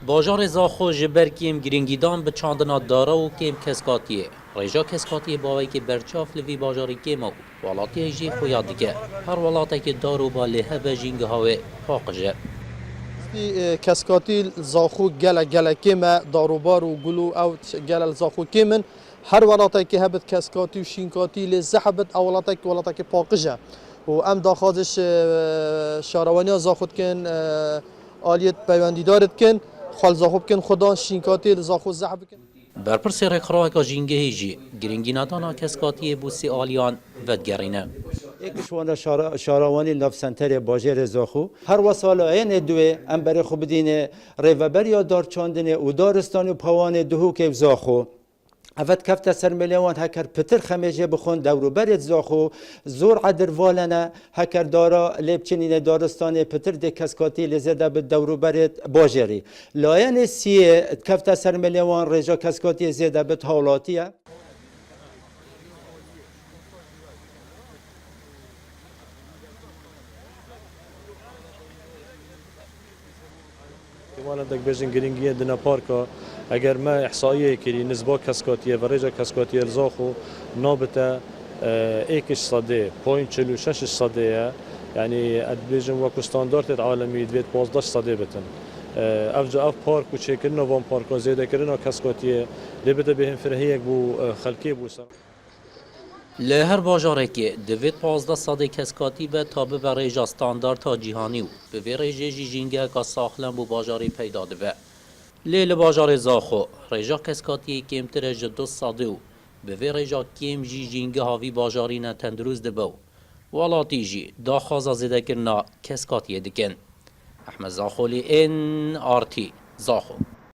باجار زاخو جبر کیم گرینگیدان به چاندنا دارا و کیم کسکاتیه ریجا کسکاتیه باوی که برچاف لوی باجاری کیمو والاتی جی خویا دیگه هر ولاتی که دارو با لحه و جینگه هاوه پاقجه کسکاتی زاخو گله کیمه داروبار و گلو او گله زاخو کیمن هر ولاتی که هبت کسکاتی و شینکاتی لزحبت ولاتی که پاقجه و ام داخازش شاروانی زاخود کن آلیت پیوندی دارد کن خال زاخوب کن خدا شینکاتی زاخو زحب کن برپرسی رکھراه که جینگه هیجی گرینگینا دانا کسکاتیه بوسی آلیان ودگرینه یکیش وانا شاروانی نفسنتر باجر زاخو هر وساله این دوه ام برای خوب دینه ریوبر یا دار چاندنه و دارستان و پوان دهو که زاخو افت کفت سر ملیوان هکر پتر خمیجه بخون دورو برد زاخو زور عدر والنا هکر دارا لیبچنین دارستان پتر ده کسکاتی لزده به دورو برد باجری لاین سیه کفت سر ملیوان رجا کسکاتی زده به حالاتیه وانا دك بيجن جرينجيه دنا باركا اگر ما احصائيه كري نسبه كاسكاتيه وريجا كاسكاتيه الزاخو نابته ايكش صدي 0.46 صديه يعني اد بيجن وكو ستاندارد عالمي دويت 15 صدي بتن افجا اف بارك وتشيكن نوفون باركا زياده كرنا كاسكاتيه لبده بهم فرهيك بو خلقي بو سر لهر باجاره که دوید 15 ساده کسکاتی به تابه و ریجا ستاندارد ها جیهانی و به وی ریجه جی جینگه که ساخلن بو باجاری پیدا دوه. لیل باجار زاخو ریجا کسکاتی کمتر جدو ساده و به وی ریجا کم جی جینگه هاوی باجاری نه تندروز دبو. والاتی جی دا خوازا زده کرنا کسکاتی دکن. احمد زاخولی این آرتی زاخو.